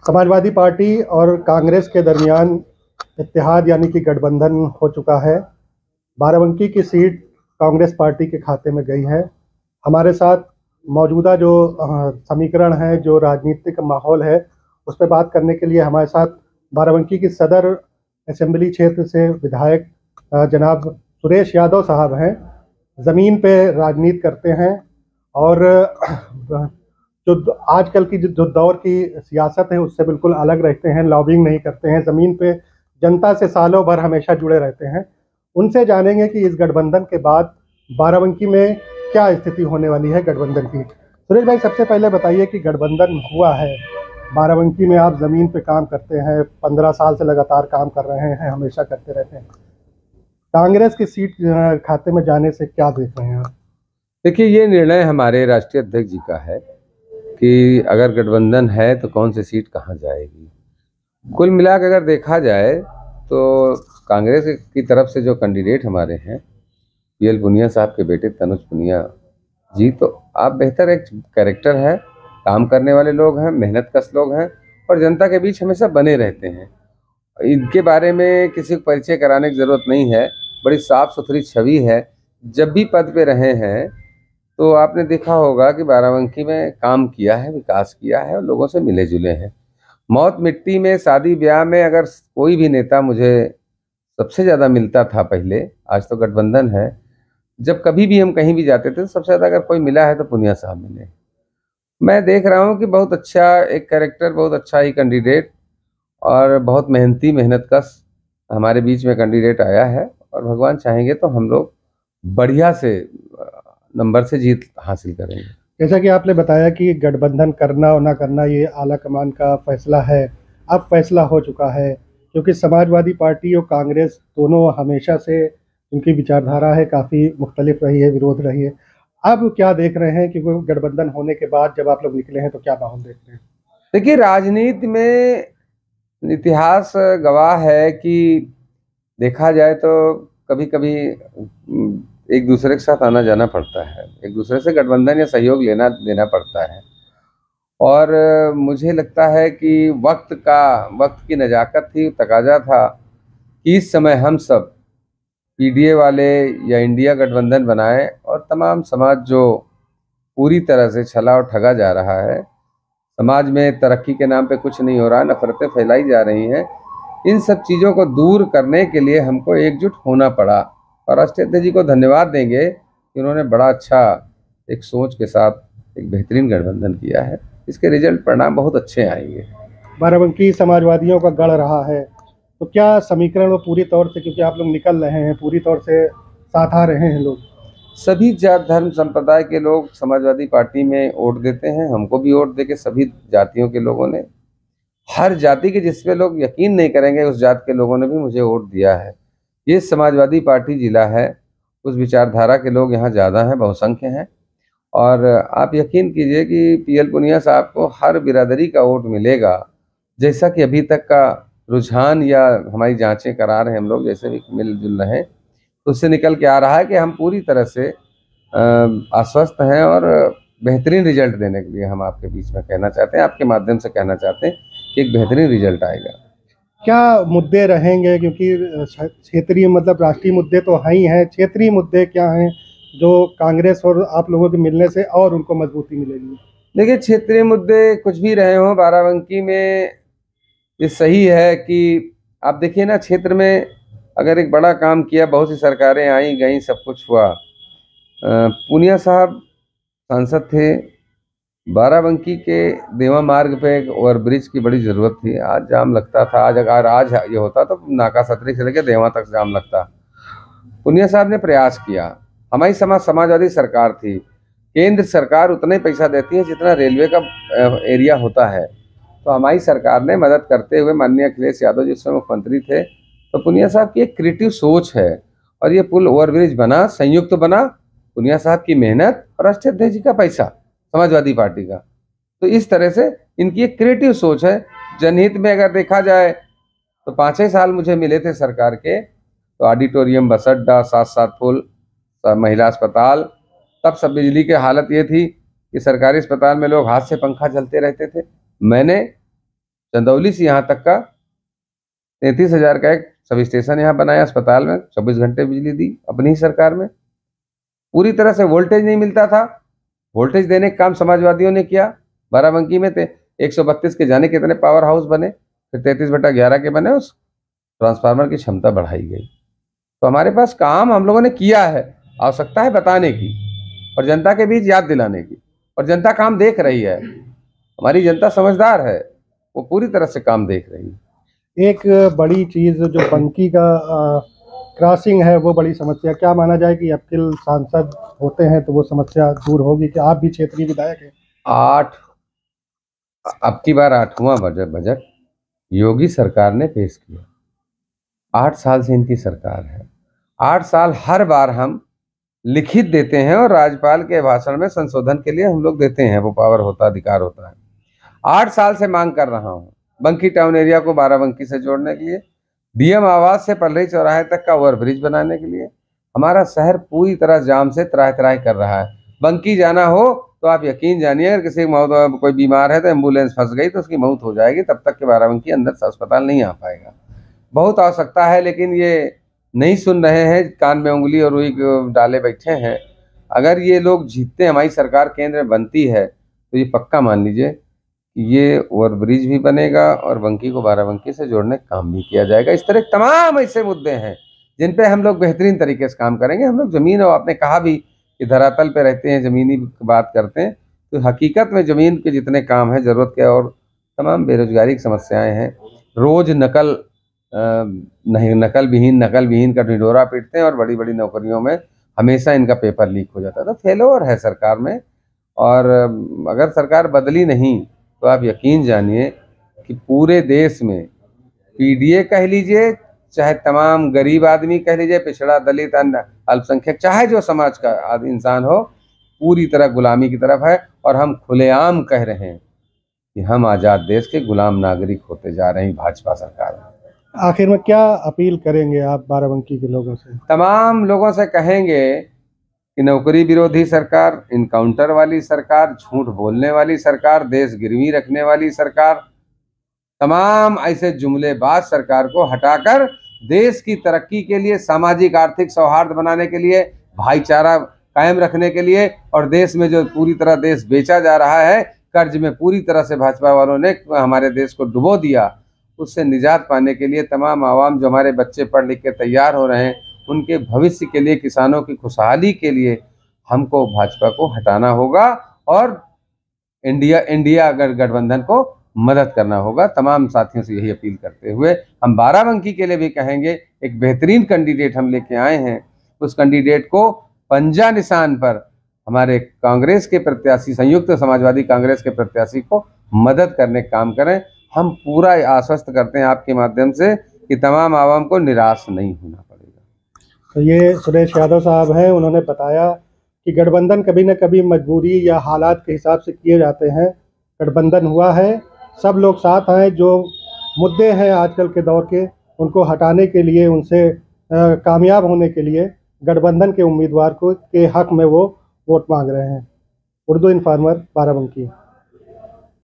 Samajwadi party और कांग्रेस के दरमियान इत्तेहाद यानी कि गठबंधन हो चुका है। बाराबंकी की सीट कांग्रेस पार्टी के खाते में गई है। हमारे साथ मौजूदा जो समीकरण है, जो राजनीतिक माहौल है, उस पर बात करने के लिए हमारे साथ बाराबंकी की सदर असेंबली क्षेत्र से विधायक जनाब सुरेश यादव साहब हैं। ज़मीन पे राजनीति करते हैं और जो आजकल की जो दौर की सियासत है उससे बिल्कुल अलग रहते हैं, लॉबिंग नहीं करते हैं, ज़मीन पे जनता से सालों भर हमेशा जुड़े रहते हैं। उनसे जानेंगे कि इस गठबंधन के बाद बाराबंकी में क्या स्थिति होने वाली है गठबंधन की। सुरेश भाई, सबसे पहले बताइए कि गठबंधन हुआ है, बाराबंकी में आप ज़मीन पे काम करते हैं, 15 साल से लगातार काम कर रहे हैं, हमेशा करते रहते हैं। कांग्रेस की सीट खाते में जाने से क्या देख रहे हैं आप? देखिए, ये निर्णय हमारे राष्ट्रीय अध्यक्ष जी का है कि अगर गठबंधन है तो कौन सी सीट कहाँ जाएगी। कुल मिलाकर अगर देखा जाए तो कांग्रेस की तरफ से जो कैंडिडेट हमारे हैं, पीएल पुनिया साहब के बेटे तनुज पुनिया जी, तो आप बेहतर एक कैरेक्टर है, काम करने वाले लोग हैं, मेहनत कश लोग हैं और जनता के बीच हमेशा बने रहते हैं। इनके बारे में किसी को परिचय कराने की ज़रूरत नहीं है, बड़ी साफ सुथरी छवि है। जब भी पद पे रहे हैं तो आपने देखा होगा कि बाराबंकी में काम किया है, विकास किया है और लोगों से मिले जुले हैं। मौत मिट्टी में, शादी ब्याह में अगर कोई भी नेता मुझे सबसे ज़्यादा मिलता था पहले, आज तो गठबंधन है, जब कभी भी हम कहीं भी जाते थे तो सबसे ज़्यादा अगर कोई मिला है तो पुनिया साहब मिले। मैं देख रहा हूँ कि बहुत अच्छा एक कैरेक्टर, बहुत अच्छा ही कैंडिडेट और बहुत मेहनती, मेहनतकश हमारे बीच में कैंडिडेट आया है और भगवान चाहेंगे तो हम लोग बढ़िया से नंबर से जीत हासिल करेंगे। जैसा कि आपने बताया कि गठबंधन करना और ना करना ये आला कमान का फैसला है। अब फैसला हो चुका है, क्योंकि समाजवादी पार्टी और कांग्रेस दोनों हमेशा से इनकी विचारधारा है काफ़ी मुख्तलिफ रही है, विरोध रही है। अब क्या देख रहे हैं कि वो गठबंधन होने के बाद जब आप लोग निकले हैं तो क्या माहौल देख रहे हैं? देखिए, राजनीति में इतिहास गवाह है कि देखा जाए तो कभी कभी एक दूसरे के साथ आना जाना पड़ता है, एक दूसरे से गठबंधन या सहयोग लेना देना पड़ता है। और मुझे लगता है कि वक्त की नज़ाकत थी, तकाजा था कि इस समय हम सब पीडीए वाले या इंडिया गठबंधन बनाएं और तमाम समाज जो पूरी तरह से छला और ठगा जा रहा है, समाज में तरक्की के नाम पे कुछ नहीं हो रहा, नफरतें फैलाई जा रही हैं, इन सब चीज़ों को दूर करने के लिए हमको एकजुट होना पड़ा। और राष्ट्रीय अध्यक्ष जी को धन्यवाद देंगे कि उन्होंने बड़ा अच्छा एक सोच के साथ एक बेहतरीन गठबंधन किया है। इसके रिजल्ट, परिणाम बहुत अच्छे आएंगे। बाराबंकी समाजवादियों का गढ़ रहा है, तो क्या समीकरण वो पूरी तौर से, क्योंकि आप लोग निकल रहे हैं, पूरी तौर से साथ आ रहे हैं लोग? सभी जात धर्म संप्रदाय के लोग समाजवादी पार्टी में वोट देते हैं, हमको भी वोट देके सभी जातियों के लोगों ने, हर जाति के, जिसपे लोग यकीन नहीं करेंगे उस जात के लोगों ने भी मुझे वोट दिया है। ये समाजवादी पार्टी जिला है, उस विचारधारा के लोग यहाँ ज़्यादा हैं, बहुसंख्य हैं। और आप यकीन कीजिए कि पीएल पुनिया साहब को हर बिरादरी का वोट मिलेगा। जैसा कि अभी तक का रुझान या हमारी जांचें करा रहे हैं हम लोग, जैसे भी मिलजुल रहे हैं, तो उससे निकल के आ रहा है कि हम पूरी तरह से आश्वस्त हैं और बेहतरीन रिजल्ट देने के लिए हम आपके बीच में कहना चाहते हैं, आपके माध्यम से कहना चाहते हैं कि एक बेहतरीन रिजल्ट आएगा। क्या मुद्दे रहेंगे, क्योंकि क्षेत्रीय मतलब राष्ट्रीय मुद्दे तो हैं ही हैं, क्षेत्रीय मुद्दे क्या हैं जो कांग्रेस और आप लोगों के मिलने से और उनको मजबूती मिलेगी? देखिए, क्षेत्रीय मुद्दे कुछ भी रहे हों, बाराबंकी में ये सही है कि आप देखिए ना, क्षेत्र में अगर एक बड़ा काम किया, बहुत सी सरकारें आई गई, सब कुछ हुआ। पूनिया साहब सांसद थे, बाराबंकी के देवा मार्ग पे एक ओवरब्रिज की बड़ी ज़रूरत थी, आज जाम लगता था। आज ये होता तो नाका सतरी से लेकर देवा तक जाम लगता। पुनिया साहब ने प्रयास किया। हमारी समाजवादी सरकार थी, केंद्र सरकार उतना ही पैसा देती है जितना रेलवे का एरिया होता है, तो हमारी सरकार ने मदद करते हुए, माननीय अखिलेश यादव जी उस समय मुख्यमंत्री थे, तो पुनिया साहब की एक क्रिएटिव सोच है और ये पुल ओवरब्रिज बना, संयुक्त बना, पुनिया साहब की मेहनत और राष्ट्रीय अध्यक्ष जी का पैसा, समाजवादी पार्टी का। तो इस तरह से इनकी एक क्रिएटिव सोच है। जनहित में अगर देखा जाए तो 5 साल मुझे मिले थे सरकार के, तो ऑडिटोरियम, बस अड्डा, 7 पुल, महिला अस्पताल, तब सब बिजली की हालत ये थी कि सरकारी अस्पताल में लोग हाथ से पंखा झलते रहते थे। मैंने चंदौली से यहाँ तक का 33,000 का एक सब स्टेशन यहाँ बनाया अस्पताल में, 24 घंटे बिजली दी अपनी ही सरकार में। पूरी तरह से वोल्टेज नहीं मिलता था, वोल्टेज देने का काम समाजवादियों ने किया। बाराबंकी में 132 के जाने कितने पावर हाउस बने, फिर 33/11 के बने, उस ट्रांसफार्मर की क्षमता बढ़ाई गई। तो हमारे पास काम हम लोगों ने किया है, आवश्यकता है बताने की और जनता के बीच याद दिलाने की, और जनता काम देख रही है। हमारी जनता समझदार है, वो पूरी तरह से काम देख रही है। एक बड़ी चीज़ जो बंकी का क्रॉसिंग है वो बड़ी समस्या, क्या माना जाए कि अब्दुल सांसद होते हैं तो वो समस्या दूर होगी? कि आप भी क्षेत्रीय विधायक हैं। अब की बार 8वां बजट योगी सरकार ने पेश किया। 8 साल से इनकी सरकार है। 8 साल हर बार हम लिखित देते हैं और राज्यपाल के भाषण में संशोधन के लिए हम लोग देते हैं, वो पावर होता, अधिकार होता है। 8 साल से मांग कर रहा हूँ बंकी टाउन एरिया को बाराबंकी से जोड़ने के लिए, डीएम आवास से पल्लई चौराहे तक का ओवरब्रिज बनाने के लिए। हमारा शहर पूरी तरह जाम से त्राह त्राह कर रहा है। बंकी जाना हो तो आप यकीन जानिए, अगर किसी की कोई बीमार है तो एम्बुलेंस फंस गई तो उसकी मौत हो जाएगी, तब तक के बाराबंकी अंदर से अस्पताल नहीं आ पाएगा। बहुत आवश्यकता है, लेकिन ये नहीं सुन रहे हैं, कान में उंगली और रुई डाले बैठे हैं। अगर ये लोग जीतते, हमारी सरकार केंद्र में बनती है, तो ये पक्का मान लीजिए ये ओवरब्रिज भी बनेगा और बंकी को बाराबंकी से जोड़ने का काम भी किया जाएगा। इस तरह तमाम ऐसे मुद्दे हैं जिन पे हम लोग बेहतरीन तरीके से काम करेंगे। हम लोग ज़मीन, और आपने कहा भी कि धरातल पे रहते हैं, ज़मीनी बात करते हैं, तो हकीकत में ज़मीन के जितने काम हैं ज़रूरत के, और तमाम बेरोजगारी की समस्याएँ हैं। रोज़ नकल विहीन का ढिंढोरा पीटते हैं और बड़ी बड़ी नौकरियों में हमेशा इनका पेपर लीक हो जाता है। तो फेलोवर है सरकार में, और अगर सरकार बदली नहीं तो आप यकीन जानिए कि पूरे देश में पीडीए कह लीजिए, चाहे तमाम गरीब आदमी कह लीजिए, पिछड़ा, दलित, अन्य अल्पसंख्यक, चाहे जो समाज का इंसान हो, पूरी तरह गुलामी की तरफ है। और हम खुलेआम कह रहे हैं कि हम आज़ाद देश के गुलाम नागरिक होते जा रहे हैं भाजपा सरकार में। आखिर में क्या अपील करेंगे आप बाराबंकी के लोगों से? तमाम लोगों से कहेंगे कि नौकरी विरोधी सरकार, इनकाउंटर वाली सरकार, झूठ बोलने वाली सरकार, देश गिरवी रखने वाली सरकार, तमाम ऐसे जुमलेबाज सरकार को हटाकर देश की तरक्की के लिए, सामाजिक आर्थिक सौहार्द बनाने के लिए, भाईचारा कायम रखने के लिए, और देश में जो पूरी तरह देश बेचा जा रहा है, कर्ज में पूरी तरह से भाजपा वालों ने हमारे देश को डुबो दिया, उससे निजात पाने के लिए तमाम आवाम, जो हमारे बच्चे पढ़ लिख के तैयार हो रहे हैं, उनके भविष्य के लिए, किसानों की खुशहाली के लिए हमको भाजपा को हटाना होगा और इंडिया गठबंधन को मदद करना होगा। तमाम साथियों से यही अपील करते हुए हम बाराबंकी के लिए भी कहेंगे, एक बेहतरीन कैंडिडेट हम लेके आए हैं, उस कैंडिडेट को पंजा निशान पर हमारे कांग्रेस के प्रत्याशी, संयुक्त समाजवादी कांग्रेस के प्रत्याशी को मदद करने का काम करें। हम पूरा आश्वस्त करते हैं आपके माध्यम से कि तमाम आवाम को निराश नहीं होना पड़ेगा। तो ये सुरेश यादव साहब हैं, उन्होंने बताया कि गठबंधन कभी न कभी मजबूरी या हालात के हिसाब से किए जाते हैं। गठबंधन हुआ है, सब लोग साथ हैं। जो मुद्दे हैं आजकल के दौर के, उनको हटाने के लिए, उनसे कामयाब होने के लिए गठबंधन के उम्मीदवार को के हक में वो वोट मांग रहे हैं। उर्दू इन्फॉर्मर, बाराबंकी।